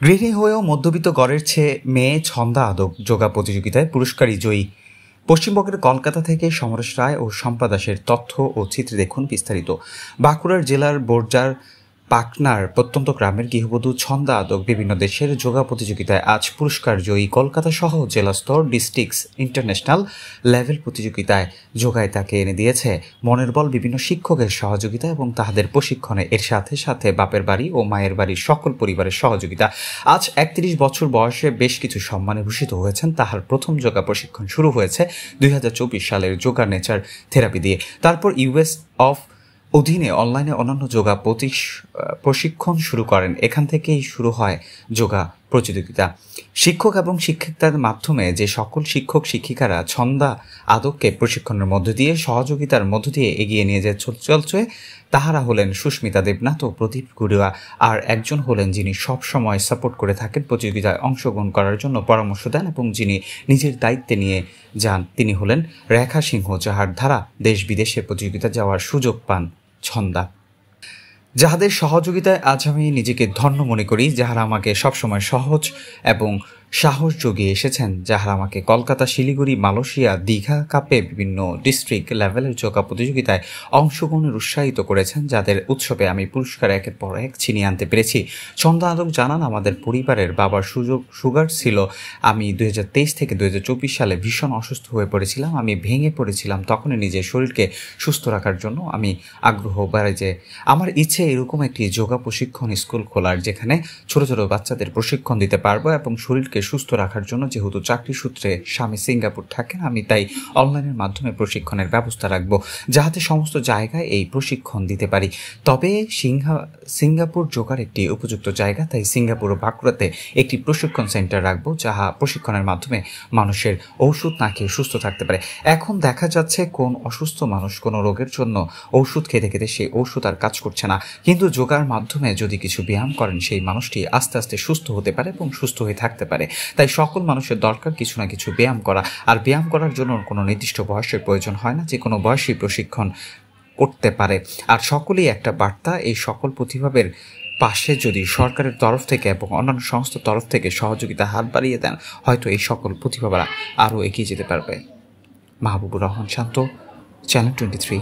গৃহিণী হয়েও মধ্যবিত্ত গড়ের চেয়ে মেয়ে ছন্দা আদক যোগা প্রতিযোগিতায় পুরস্কারী জয়ী। পশ্চিমবঙ্গের কলকাতা থেকে সমরেশ রায় ও শম্পা দাসের তথ্য ও চিত্র দেখুন বিস্তারিত। বাঁকুড়ার জেলার বোরজার পাকনার প্রত্যন্ত গ্রামের গৃহবধূ ছন্দা আদক বিভিন্ন দেশের যোগা প্রতিযোগিতায় আজ পুরস্কার জয়ী। কলকাতা সহ জেলা স্তর, ডিস্ট্রিক্টস, ইন্টারন্যাশনাল লেভেল প্রতিযোগিতায় যোগায় তাকে এনে দিয়েছে মনের বল, বিভিন্ন শিক্ষকের সহযোগিতা এবং তাহাদের প্রশিক্ষণে। এর সাথে সাথে বাপের বাড়ি ও মায়ের বাড়ির সকল পরিবারের সহযোগিতা। আজ ৩১ বছর বয়সে বেশ কিছু সম্মানে ভূষিত হয়েছেন। তাহার প্রথম যোগা প্রশিক্ষণ শুরু হয়েছে ২০২৪ সালের যোগা নেচার থেরাপি দিয়ে। তারপর ইউএস অফ অধীনে অনলাইনে অন্যান্য যোগা প্রশিক্ষণ শুরু করেন। এখান থেকেই শুরু হয় যোগা প্রতিযোগিতা। শিক্ষক এবং শিক্ষিকাদের মাধ্যমে যে সকল শিক্ষক শিক্ষিকারা ছন্দা আদককে প্রশিক্ষণের মধ্য দিয়ে সহযোগিতার মধ্য দিয়ে এগিয়ে নিয়ে চলছে, তাহারা হলেন সুস্মিতা দেবনাথ ও প্রদীপ গুরুয়া। আর একজন হলেন যিনি সব সময় সাপোর্ট করে থাকেন, প্রতিযোগিতায় অংশগ্রহণ করার জন্য পরামর্শ দেন এবং যিনি নিজের দায়িত্বে নিয়ে যান, তিনি হলেন রেখা সিংহ, যাহার দ্বারা দেশ বিদেশে প্রতিযোগিতা যাওয়ার সুযোগ পান ছন্দা। যাহাদের সহযোগিতায় আজ আমি নিজেকে ধন্য মনে করি, যাহারা আমাকে সবসময় সহজ এবং সাহস জুগিয়ে এসেছেন, যাহারা আমাকে কলকাতা, শিলিগুড়ি, মালয়েশিয়া, দীঘা কাপে বিভিন্ন ডিস্ট্রিক্ট লেভেলের যোগা প্রতিযোগিতায় অংশগ্রহণের উৎসাহিত করেছেন, যাদের উৎসবে আমি পুরস্কার একের পর এক ছিনিয়ে আনতে পেরেছি। ছন্দা আদক জানান, আমাদের পরিবারের বাবার সুগার ছিল। আমি ২০২৩ থেকে ২০২৪ সালে ভীষণ অসুস্থ হয়ে পড়েছিলাম। আমি ভেঙে পড়েছিলাম। তখনই নিজের শরীরকে সুস্থ রাখার জন্য আমি আগ্রহ বাড়ে যে আমার ইচ্ছে এরকম একটি যোগা প্রশিক্ষণ স্কুল খোলার, যেখানে ছোট ছোট বাচ্চাদের প্রশিক্ষণ দিতে পারবো এবং শরীরকে সুস্থ রাখার জন্য, যেহেতু চাকরি সূত্রে স্বামী সিঙ্গাপুর থাকেন, আমি তাই অনলাইনের মাধ্যমে প্রশিক্ষণের ব্যবস্থা রাখবো, যাহাতে সমস্ত জায়গায় এই প্রশিক্ষণ দিতে পারি। তবে সিঙ্গাপুর যোগার একটি উপযুক্ত জায়গা, তাই সিঙ্গাপুর ও বাঁকুড়াতে একটি প্রশিক্ষণ সেন্টার রাখবো, যাহা প্রশিক্ষণের মাধ্যমে মানুষের ঔষধ না খেয়ে সুস্থ থাকতে পারে। এখন দেখা যাচ্ছে কোন অসুস্থ মানুষ কোনো রোগের জন্য ঔষধ খেতে খেতে সেই ঔষধ আর কাজ করছে না, কিন্তু যোগার মাধ্যমে যদি কিছু ব্যায়াম করেন, সেই মানুষটি আস্তে আস্তে সুস্থ হতে পারে এবং সুস্থ হয়ে থাকতে পারে। তাই সকল মানুষের দরকার কিছু না কিছু ব্যায়াম করা, আর ব্যায়াম করার জন্য কোনো নির্দিষ্ট বয়সের প্রয়োজন হয় না, যে কোনো বয়সেই প্রশিক্ষণ করতে পারে। আর সকলেই একটা বার্তা, এই সকল প্রতিভাবের পাশে যদি সরকারের তরফ থেকে এবং অন্যান্য সংস্থার তরফ থেকে সহযোগিতা হাত বাড়িয়ে দেন, হয়তো এই সকল প্রতিভারা আরও এগিয়ে যেতে পারবে। মাহবুবুর রহমান শান্ত, চ্যানেল 23।